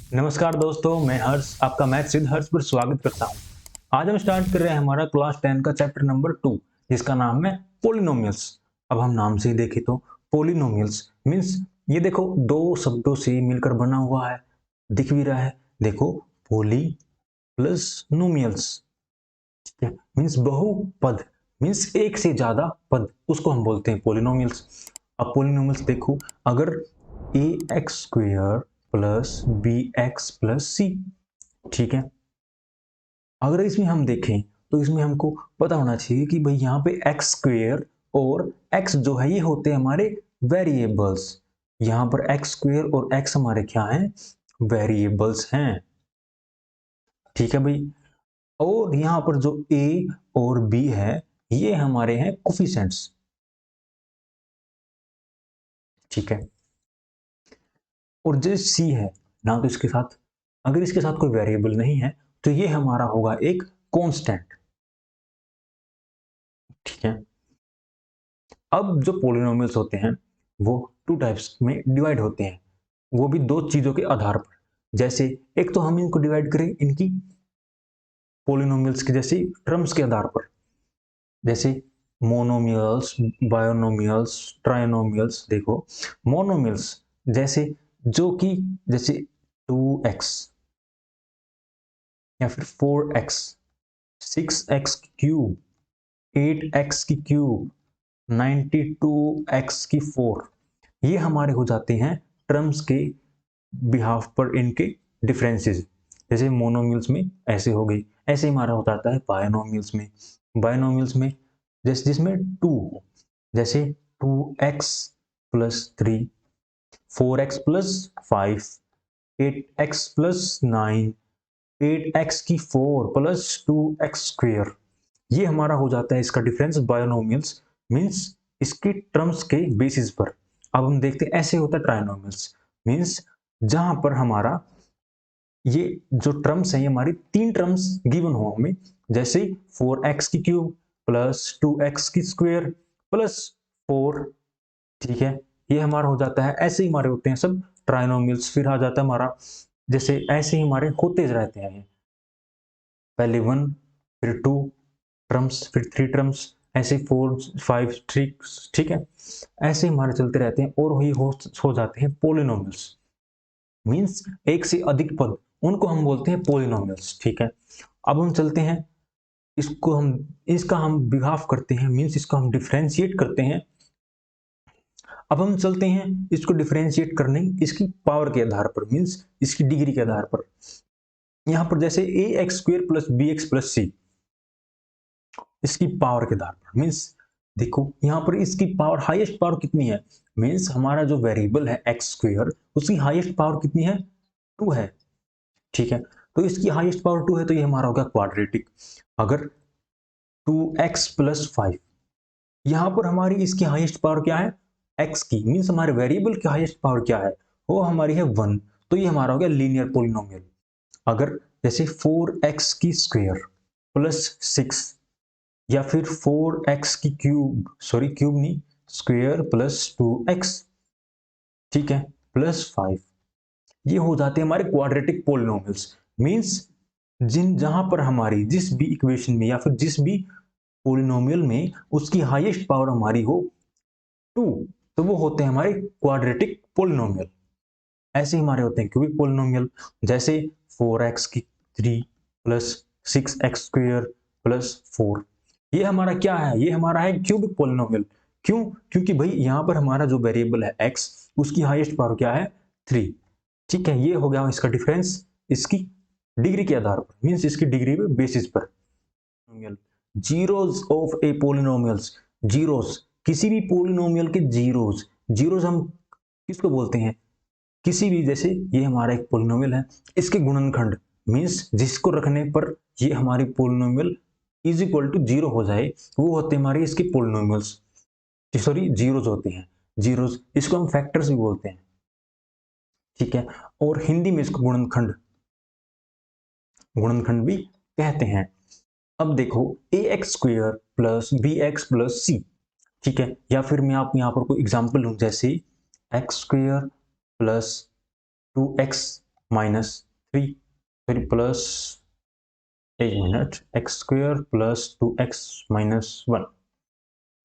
नमस्कार दोस्तों, मैं हर्ष आपका मैथ सिद्ध हर्ष पर स्वागत करता हूं। आज हम स्टार्ट कर रहे हैं हमारा क्लास 10 का चैप्टर नंबर 2 जिसका नाम है पॉलिनोमियल्स। अब हम नाम से ही देखें तो पॉलिनोमियल्स मींस ये देखो दो शब्दों से मिलकर बना हुआ है, दिख भी रहा है। देखो पॉली प्लस नोमियल्स, ठीक है, मींस बहुपद, मींस एक से ज्यादा पद, उसको हम बोलते हैं पॉलिनोमियल्स। अब पॉलिनोमियल्स देखो, अगर A X square plus B X plus C, ठीक है, अगर इसमें हम देखें तो इसमें हमको पता होना चाहिए कि भाई यहाँ पे एक्स स्क्वेयर और एक्स जो है ये होते हैं हमारे वेरिएबल्स। यहाँ पर एक्स स्क्वेयर और एक्स हमारे क्या हैं? वेरिएबल्स हैं, ठीक है भाई। और यहाँ पर जो ए और बी है ये हमारे हैं कोफिशिएंट्स, ठीक है। और जो सी है ना, तो इसके साथ अगर इसके साथ कोई वेरिएबल नहीं है तो ये हमारा होगा एक कांस्टेंट, ठीक है। अब जो पॉलिनोमियल्स होते हैं वो टू टाइप्स में डिवाइड होते हैं, वो भी दो चीजों के आधार पर। जैसे एक तो हम इनको डिवाइड करें इनकी पॉलिनोमियल्स की जैसे टर्म्स के आधार पर, जैसे मोनोमियल्स, बायोनोमियल्स, ट्राइनोमियल्स। देखो मोनोमियल्स जैसे जो कि जैसे 2x या फिर 4x, 6x क्यूब, 8x की क्यूब, 92x की 4, ये हमारे हो जाते हैं टर्म्स के बिहाफ पर इनके डिफरेंसेस। जैसे मोनोमियल्स में ऐसे हो गई, ऐसे हमारा हो जाता है बायनोमियल्स में। बायनोमियल्स में जैसे जिसमें 2 हो, जैसे 2x plus 3, 4x plus 5, 8x plus 9, 8x की 4 प्लस 2x स्क्वेयर, ये हमारा हो जाता है इसका डिफरेंस बायनोमियल्स, मींस इसके टर्म्स के बेसिस पर। अब हम देखते हैं ऐसे होता है ट्राइनोमियल्स, मींस जहां पर हमारा ये जो टर्म्स हैं ये हमारी तीन टर्म्स गिवन हो हमें, जैसे 4x की क्यूब प्लस 2x की स्क्वेयर प्लस 4, ठीक है, ये हमारा हो जाता है। ऐसे ही हमारे होते हैं सब ट्राइनोमियल्स। फिर आ जाता है हमारा, जैसे ऐसे ही हमारे होते रहते हैं, पहले 1 फिर 2 टर्म्स फिर 3 टर्म्स, ऐसे 4 5 6, ठीक है, ऐसे हमारे चलते रहते हैं और ही हो जाते हैं पॉलिनोमियल्स, मींस एक से अधिक पद, उनको हम बोलते हैं पॉलिनोमियल्स, ठीक है। अब हम चलते हैं, इसको हम इसका हम बिहाफ करते हैं, मींस इसको हम डिफरेंशिएट करते हैं। अब हम चलते हैं इसको डिफरेंशिएट करने इसकी पावर के आधार पर, मींस इसकी डिग्री के आधार पर। यहां पर जैसे A X square plus B X plus C, इसकी पावर के आधार पर, मींस देखो यहां पर इसकी पावर, हाईएस्ट पावर कितनी है, मींस हमारा जो वेरिएबल है एक्स स्क्वेयर उसकी हाईएस्ट पावर कितनी है? 2 है, ठीक है। तो इसकी हाईएस्ट पावर 2 है तो ये हमारा होगा क्वाड्रेटिक। अगर 2x प्लस 5, यहां पर हमारी इसकी हाईएस्ट पावर क्या है? x की, मींस हमारे वेरिएबल की हाईएस्ट पावर क्या है? वो हमारी है 1, तो ये हमारा हो गया लीनियर पॉलिनोमियल। अगर जैसे 4x की स्क्वायर प्लस 6 या फिर 4x की क्यूब, सॉरी क्यूब नहीं, स्क्वायर प्लस 2x, ठीक है, प्लस 5, ये हो जाते हैं हमारे क्वाड्रेटिक पॉलिनोमियल्स। मींस जहां पर हमारी जिस भी इक्वेशन में या फिर जिस भी पॉलिनोमियल में उसकी हाईएस्ट पावर हमारी हो 2, तो वो होते हैं हमारे क्वाड्रेटिक पॉलिनोमियल। ऐसे ही हमारे होते हैं क्यूबिक पॉलिनोमियल, जैसे 4x की 3 प्लस 6x स्क्वायर प्लस 4, ये हमारा क्या है? ये हमारा है क्यूबिक पॉलिनोमियल। क्यों? क्योंकि भाई यहां पर हमारा जो वेरिएबल है x, उसकी हाईएस्ट पावर क्या है? 3, ठीक है। ये हो गया इसका डिफरेंस इसकी डिग्री के आधार पर, मींस इसकी डिग्री पे बेसिस पर। Zeros of A polynomials, zeros किसी भी पॉलिनोमियल के जीरोस, जीरोस हम किसको बोलते हैं? किसी भी, जैसे ये हमारा एक पॉलिनोमियल है, इसके गुणनखंड, मींस जिसको रखने पर ये हमारी पॉलिनोमियल इज इक्वल टू 0 हो जाए, वो होते हैं हमारे इसके पॉलिनोमियल्स, सॉरी जीरोस होते हैं, जीरोस, इसको हम फैक्टर्स भी बोलते हैं, ठीक है। और हिंदी में इसको गुणनखंड, गुणनखंड भी कहते हैं। अब देखो A X square plus B X plus C, ठीक है, या फिर मैं आप यहाँ पर कोई एग्जांपल लूं, जैसे एक्स स्क्वेयर प्लस 2x -3 फिर प्लस, एक minute, x square plus 2x minus 1।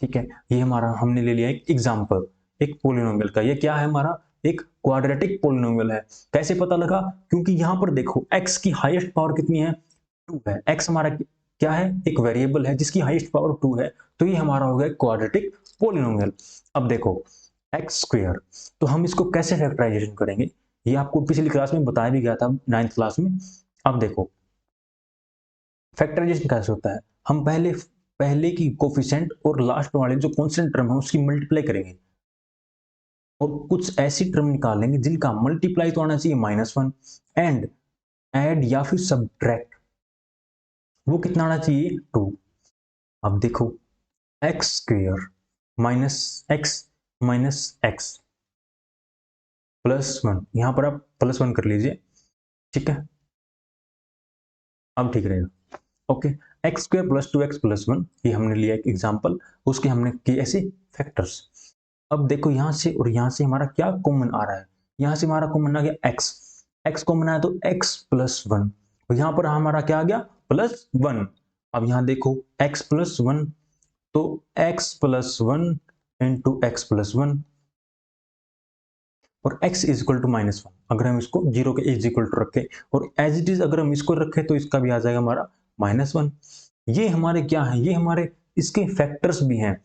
ठीक है, ये हमारा हमने ले लिया एक एग्जाम्पल एक पोलिनोमियल का। ये क्या है हमारा, एक क्वाड्रेटिक पोलिनोमियल है। कैसे पता लगा, क्योंकि यहां पर देखो x की हाईएस्ट पावर कितनी है, 2 है। x हमारा क्या है, एक वेरिएबल है जिसकी हाईएस्ट पावर 2 है, तो ये हमारा हो गया क्वाड्रेटिक पोलिनोमियल। अब देखो एक्स स्क्वायर, तो हम इसको कैसे फैक्टराइजेशन करेंगे, ये आपको पिछली क्लास में बताया भी गया था 9th क्लास में। अब देखो फैक्टराइजेशन कैसे होता है, हम पहले की कोफिशिएंट और लास्ट वाले जो कांस्टेंट टर्म है उसकी मल्टीप्लाई करेंगे और कुछ ऐसी टर्म निकालेंगे जिनका मल्टीप्लाई तो आना चाहिए -1 एंड ऐड या फिर सब्ट्रैक्ट वो कितना आना चाहिए 2। अब देखो x square minus x plus 1, यहां पर आप +1 कर लीजिए, ठीक है, अब ठीक रहेगा। Okay, x square plus 2x plus 1, ये हमने लिया एक एग्जांपल, उसके हमने किए ऐसे फैक्टर्स। अब देखो यहां से और यहां से हमारा क्या कॉमन आ रहा है, यहां से हमारा कॉमन आ गया x कॉमन आया तो x प्लस 1, और यहां पर हमारा क्या आ गया +1। अब यहां देखो x प्लस 1, तो x plus 1 into x plus 1 और x इज इक्वल टू -1। अगर हम इसको 0 के इज इक्वल टू रखें और एज इट इज अगर हम इसको रखें तो इसका भी आ जाएगा हमारा -1। ये हमारे क्या है, ये हमारे इसके फैक्टर्स भी हैं,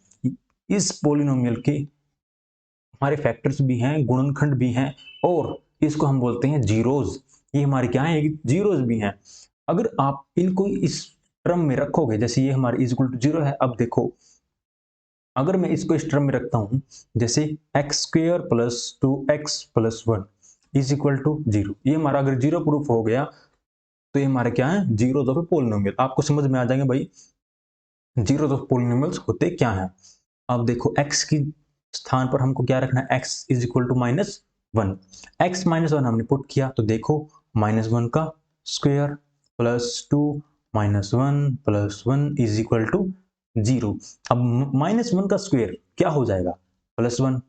इस पोलिनोमियल के हमारे फैक्टर्स भी हैं, गुणनखंड भी हैं, और इसको हम बोलते हैं जीरोज। ये हमारे क्या है, जीरोज भी हैं। अगर आप इनको इस टर्म में रखोगे, जैसे ये हमारे इज इक्वल टू 0 है, अब देखो अगर मैं इसको इस टर्म में रखता हूं, जैसे X square plus 2x plus 1 is equal to 0, ये हमारा अगर 0 प्रूफ हो गया तो ये हमारे क्या है, जीरोज ऑफ पोलिनोमियल। आपको समझ में आ जाएंगे भाई जीरोज ऑफ पोलिनोमियल्स होते क्या हैं। अब देखो x की स्थान पर हमको क्या रखना है, x is equal to -1, x -1 हमने पुट किया तो देखो -1 का square plus 2 -1 plus 1 is equal to 0। अब -1 का स्क्वायर क्या हो जाएगा, +1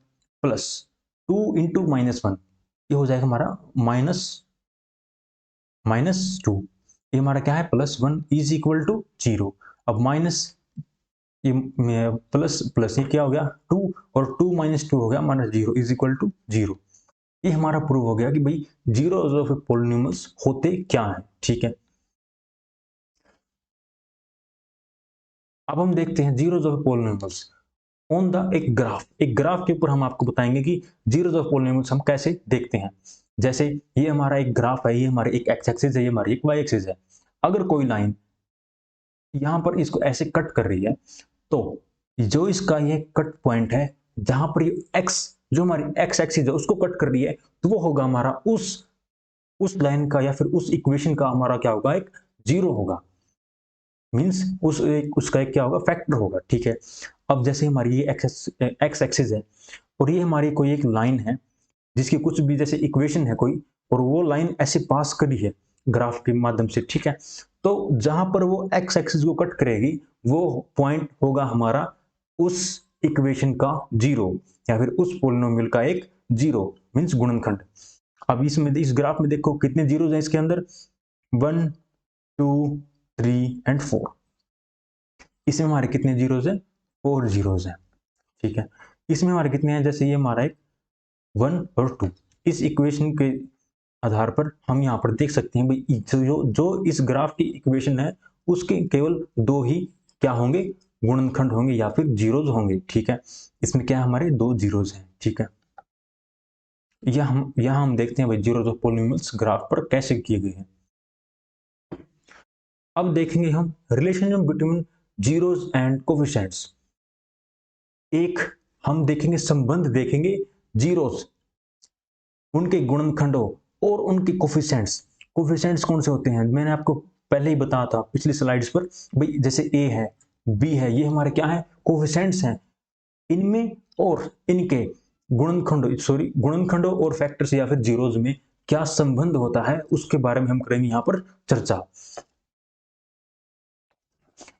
प्लस 2 इंटू -1, ये हो जाएगा हमारा -2, ये हमारा क्या है +1 इज इक्वल टू 0। अब माइनस ये प्लस प्लस ये क्या हो गया 2 और 2 - 2 हो गया -0 इज इक्वल टू 0। ये हमारा प्रूव हो गया कि भाई जीरोज ऑफ पॉलिनोमियल्स होते क्या है। ठीक है, अब हम देखते हैं zeros of polynomials on the एक ग्राफ के ऊपर हम आपको बताएंगे कि जीरोज ऑफ पॉलिनोमियल्स हम कैसे देखते हैं। जैसे ये हमारा एक ग्राफ है, ये हमारी एक एक्स एक्सिस है, ये हमारी एक वाई एक्सिस है। अगर कोई लाइन यहां पर इसको ऐसे कट कर रही है, तो जो इसका ये कट पॉइंट है जहां पर ये एक्स जो हमारी एक्स एक्सिस है उसको कट कर रही है, तो वो होगा हमारा उस लाइन का या फिर उस इक्वेशन का हमारा क्या होगा, एक जीरो होगा। मींस उसका एक क्या होगा, फैक्टर होगा। ठीक है, अब जैसे हमारी ये एक्स एक्सिस है और ये हमारी कोई एक लाइन है जिसकी कुछ भी जैसे इक्वेशन है कोई, और वो लाइन ऐसे पास करी है ग्राफ के माध्यम से। ठीक है, तो जहां पर वो एक्स एक्सिस को कट करेगी वो पॉइंट होगा हमारा उस इक्वेशन का जीरो या फिर उस पोलिनोमियल का एक जीरो, मींस गुणनखंड। अब इसमें इस ग्राफ में देखो कितने जीरोस हैं इसके अंदर, 1 2 3 एंड 4। इसमें हमारे कितने जीरोस हैं, 4 जीरोस हैं। ठीक है, इसमें हमारे कितने हैं, जैसे ये हमारा एक 1 और 2। इस इक्वेशन के आधार पर हम यहाँ पर देख सकते हैं भाई जो इस ग्राफ की इक्वेशन है उसके केवल दो ही क्या होंगे, गुणनखंड होंगे या फिर जीरोज होंगे। ठीक है, इसमें क्या हमारे दो जीरोज हैं। ठीक है, यहाँ हम देखते हैं भाई जीरोज ऑफ पॉलिनोमियल्स ग्राफ पर कैसे किए गए हैं। अब देखेंगे हम relationship between zeros and coefficients. एक हम देखेंगे संबंध देखेंगे जीरोज, उनके गुणनखंडों और उनके कोफिशिएंट्स। कोफिशिएंट्स कौन से होते हैं, मैंने आपको पहले ही बताया था पिछली स्लाइड्स पर भाई, जैसे ए है बी है, ये हमारे क्या है, कोफिशिएंट्स हैं। इनमें और इनके गुणनखंडों और फैक्टर्स या फिर जीरोज में क्या संबंध होता है उसके बारे में हम करेंगे यहाँ पर चर्चा।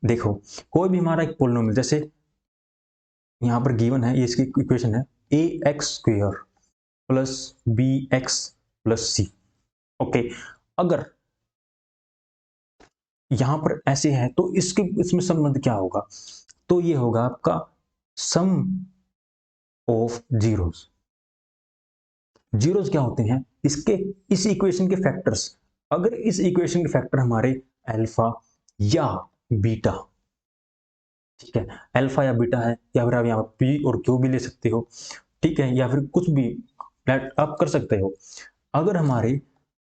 देखो कोई भी हमारा एक पोलिनोमियल जैसे यहाँ पर गिवन है, ये इसकी इक्वेशन है ax² plus bx plus c। Okay, अगर यहां पर ऐसे है तो इसमें संबंध क्या होगा? तो ये होगा आपका सम ऑफ जीरोस। जीरोस क्या होते हैं? इस इक्वेशन के फैक्टर्स। अगर इस इक्वेशन के फैक्टर हमारे अल्फा या बीटा, ठीक है, अल्फा या बीटा है, या फिर आप यहाँ पी और क्यू भी ले सकते हो, ठीक है, या फिर कुछ भी आप कर सकते हो। अगर हमारे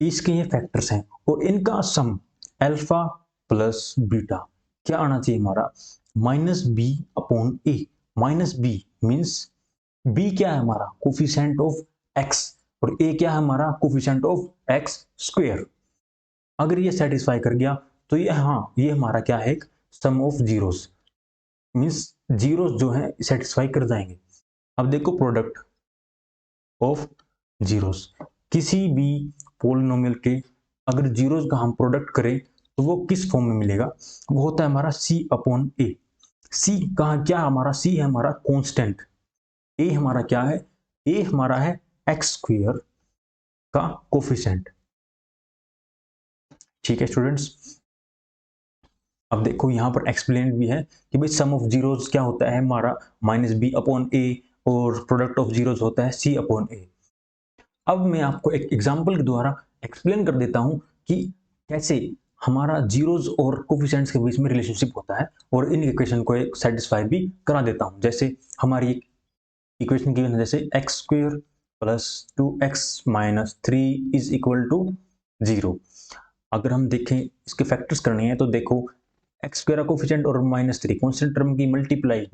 इसके ये फैक्टर्स हैं और इनका सम अल्फा प्लस बीटा क्या आना चाहिए हमारा? माइनस बी अपॉन ए। माइनस बी मीन्स बी क्या है हमारा? कोफिशिएंट ऑफ एक्स, और ए क्या है हमारा? Coefficient of X square. अगर ये सेटिस्फाई कर गया तो ये, हाँ, ये हमारा क्या है? एक सम ऑफ जीरोस, मीन्स जीरोस जो है सेटिस्फाई कर जाएंगे। अब देखो प्रोडक्ट ऑफ जीरोस, किसी भी पोलिनोमियल के अगर जीरोस का हम प्रोडक्ट करें तो वो किस फॉर्म में मिलेगा? वो होता है हमारा c अपॉन ए। सी कहा क्या हमारा? सी है हमारा कांस्टेंट, ए हमारा क्या है? ए हमारा है एक्स स्क्वायर का कोफिशिएंट। ठीक है स्टूडेंट्स, अब देखो यहां पर एक्सप्लेन भी है कि भाई सम ऑफ जीरोस क्या होता है हमारा? माइनस बी अपॉन ए, और प्रोडक्ट ऑफ जीरोस होता है सी अपॉन ए। अब मैं आपको एक एग्जांपल के द्वारा एक्सप्लेन कर देता हूं कि कैसे हमारा जीरोस और कोफिशिएंट्स के बीच में रिलेशनशिप होता है, और इन इक्वेशन को एक सेटिस्फाई भी करा देता हूं। जैसे हमारी इक्वेशन की जैसे X square plus 2x minus 3 is equal to 0। अगर हम देखें इसके फैक्टर्स करने हैं तो देखो एक्स स्क्वायर का कोफिशिएंट और माइनस 3 कांस्टेंट टर्म की मल्टीप्लाई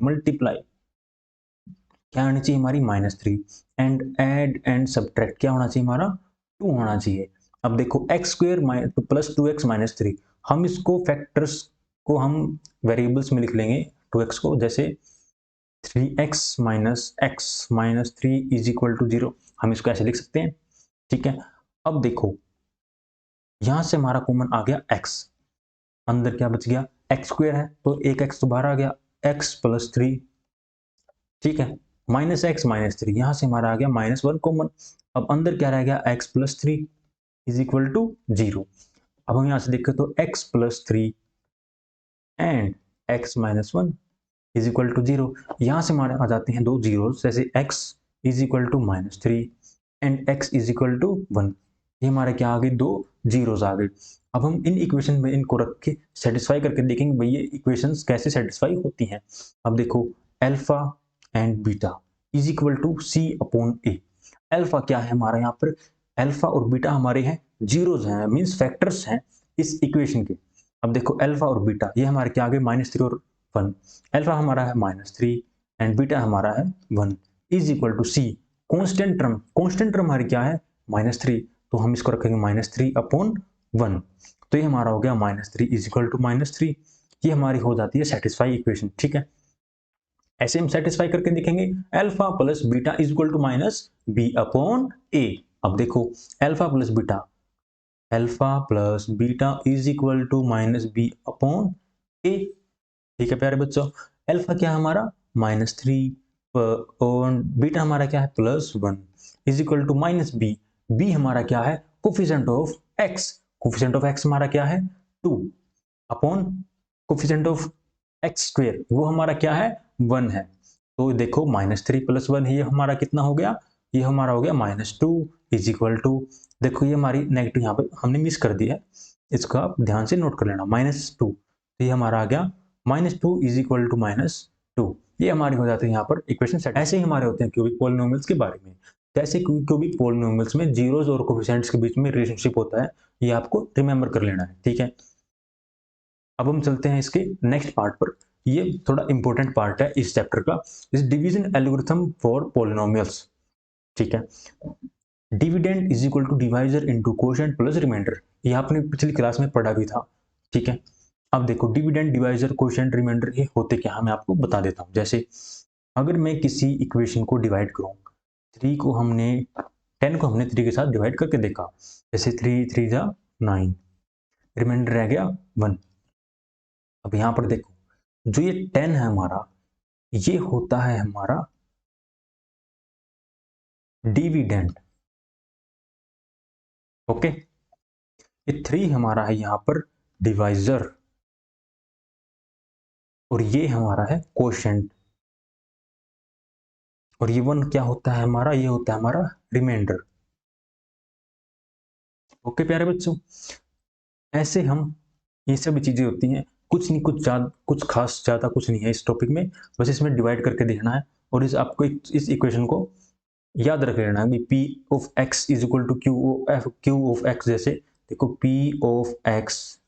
क्या आनी चाहिए हमारी? Minus 3। And add and subtract क्या होना चाहिए हमारा? 2 होना चाहिए। अब देखो x square plus 2x minus 3, हम इसको फैक्टर्स को हम वेरिएबल्स में लिख लेंगे 2x को, जैसे 3x minus 3 is equal to 0, हम इसको ऐसे लिख सकते हैं। ठीक है, अब देखो यहां से हमारा कॉमन आ गया x, अंदर क्या बच गया? एक्स स्क्वायर है तो एक x तो बाहर आ गया, x प्लस 3, ठीक है, माइनस एक्स माइनस 3, यहां से हमारा आ गया -1 कॉमन। अब अंदर क्या रह गया? x plus 3 is equal to 0। अब हम यहां से देखें तो x plus 3 and x minus 1 is equal to 0। यहां से हमारे आ जाते हैं दो जीरो, जैसे x is equal to -3 and x is equal to 1। ये हमारे क्या आ गए? दो जीरोस आ गए। अब हम इन इक्वेशन में इनको रख के सेटिस्फाई करके देखेंगे भाई ये इक्वेशंस कैसे सेटिस्फाई होती हैं। अब देखो alpha and beta is equal to C upon A. Alpha क्या है हमारा? यहाँ पर अल्फा और बीटा हमारे हैं जीरोस हैं, मीन्स फैक्टर्स हैं इस इक्वेशन के। अब देखो अल्फा और बीटा ये हमारे क्या आ गए? -3 और 1। अल्फा हमारा है -3 एंड बीटा हमारा है 1 is equal to C constant term हमारी क्या है? -3, तो हम इसको रखेंगे -3 अपॉन 1, तो ये हमारा हो गया -3 इज इक्वल टू -3। ये हमारी हो जाती है सेटिस्फाई इक्वेशन। ठीक है, ऐसे हम सेटिस्फाई करके देखेंगे alpha plus beta is equal to minus B upon A. अब देखो alpha plus beta is equal to minus B upon A. ठीक है प्यारे बच्चों, अल्फा क्या है हमारा? -3 और बीटा हमारा क्या है? +1 is equal to minus B. B हमारा क्या है? Coefficient of X. Coefficient of X हमारा क्या है? 2 upon coefficient of X square, वो हमारा क्या है? 1 है। तो देखो -3 + 1 ये हमारा कितना हो गया? ये हमारा हो गया -2 इज इक्वल टू, देखो ये हमारी नेगेटिव यहाँ पे हमने मिस कर दिया है, इसको आप ध्यान से नोट कर लेना, -2, तो ये हमारा आ गया -2 इज इक्वल टू -2। ये हमारी हो जाती है यहाँ पर इक्वेशन सेट। ऐसे ही हमारे होते हैं क्यूबिक पॉलिनोमियल्स के बारे में। कैसे क्यूबिक पॉलिनोमियल्स में जीरोस और कोफिशिएंट्स के बीच में रिलेशनशिप होता है, ये आपको रिमेंबर कर लेना है। ठीक है, अब हम चलते हैं इसके नेक्स्ट पार्ट पर। ये थोड़ा इंपॉर्टेंट पार्ट है इस चैप्टर का, इस डिवीजन एल्गोरिथम फॉर पॉलिनोमियल्स। ठीक है, dividend is equal to divisor into quotient plus remainder, ये आपने पिछली क्लास में पढ़ा भी था। ठीक है, अब देखो डिविडेंड, डिवाइजर, कोशेंट, रिमाइंडर ये होते क्या, मैं आपको बता देता हूं। जैसे अगर मैं किसी इक्वेशन को डिवाइड करूं, 3 को हमने 10 को हमने 3 के साथ डिवाइड करके देखा, जैसे 3 3 जा 9, रिमाइंडर रह गया 1। अब यहां पर देखो जो ये 10 है हमारा, ये होता है हमारा डिविडेंड। ओके, ये 3 हमारा है यहाँ पर डिवाइजर और ये हमारा है कोशेंट और ये 1 क्या होता है हमारा, ये होता है हमारा रिमाइंडर। ओके प्यारे बच्चों, ऐसे हम ये सभी चीजें होती हैं, कुछ नहीं, कुछ खास ज्यादा कुछ नहीं है इस टॉपिक में, बस इसमें डिवाइड करके देखना है और इस आपको इस इक्वेशन को याद रख लेना है। P of X is equal to Q of X, जैसे देखो पी ऑफ एक्स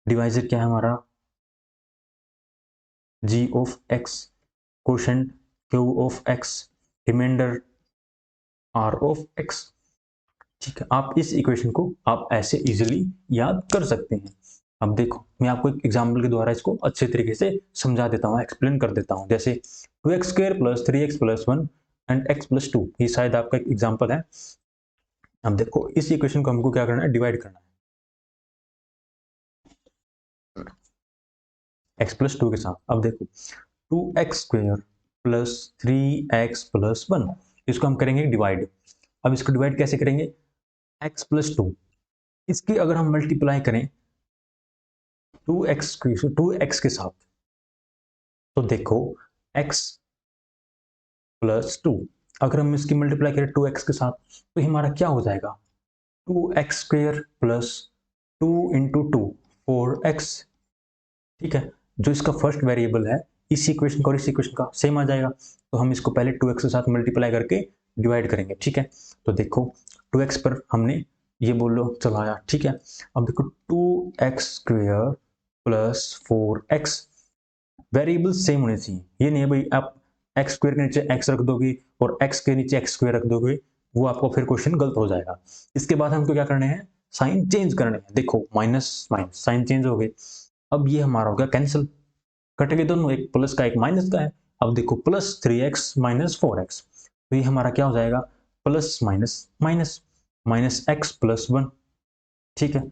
डिवाइजर क्या है हमारा G of X, quotient Q of X, remainder R of X. ठीक है, आप इस इक्वेशन को आप ऐसे इजीली याद कर सकते हैं। अब देखो मैं आपको एक एग्जाम्पल के द्वारा इसको अच्छे तरीके से समझा देता हूँ, एक्सप्लेन कर देता हूँ। जैसे 2x² + 3x + 1 एंड x + 2, ये शायद आपका एक एग्जाम्पल है। अब देखो इस इक्वेशन को हमको क्या करना है, डिवाइड करना है x + 2 के साथ। अब देखो 2x² + 3x + 1, इसको हम करेंगे डिवाइड। अब इसको डिवाइड कैसे करेंगे, x + 2, इसकी अगर हम मल्टीप्लाई करें 2x के साथ, तो देखो x + 2, अगर हम इसकी मल्टीप्लाई करें 2x के साथ तो हमारा क्या हो जाएगा, 2x² + 2 × 2 4x। ठीक है, जो इसका फर्स्ट वेरिएबल है इस इक्वेशन का और इस इक्वेशन का सेम आ जाएगा, तो हम इसको पहले 2x के साथ मल्टीप्लाई करके डिवाइड करेंगे। ठीक है, तो देखो 2x पर हमने ये बोलो चलाया। ठीक है, अब देखो 2x² + 4x, वेरिएबल सेम होने चाहिए, ये नहीं है भाई आप x² के नीचे x रख दोगे और x के नीचे x² रख दोगे, वो आपको फिर क्वेश्चन गलत हो जाएगा। इसके बाद हमको क्या करने हैं, साइन चेंज करने हैं। देखो माइनस माइनस साइन चेंज हो गए, अब ये हमारा हो गया कैंसिल, कट गए दोनों, एक प्लस का एक माइनस का है। अब देखो +3x - 4x, तो ये हमारा क्या हो जाएगा, plus minus minus minus x + 1। ठीक है,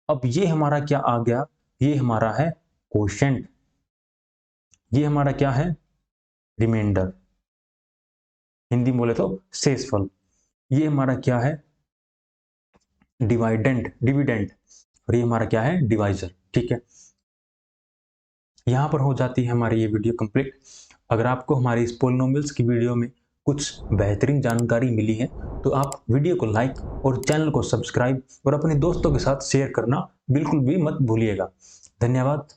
अब ये हमारा क्या आ गया, ये हमारा है कोशेंट, ये हमारा क्या है रिमाइंडर, हिंदी में बोले तो शेषफल। ये हमारा क्या है डिविडेंड और ये हमारा क्या है डिवाइजर। ठीक है, यहाँ पर हो जाती है हमारी ये वीडियो कंप्लीट। अगर आपको हमारी इस पॉलिनोमियल्स की वीडियो में कुछ बेहतरीन जानकारी मिली है तो आप वीडियो को लाइक और चैनल को सब्सक्राइब और अपने दोस्तों के साथ शेयर करना बिल्कुल भी मत भूलिएगा। धन्यवाद।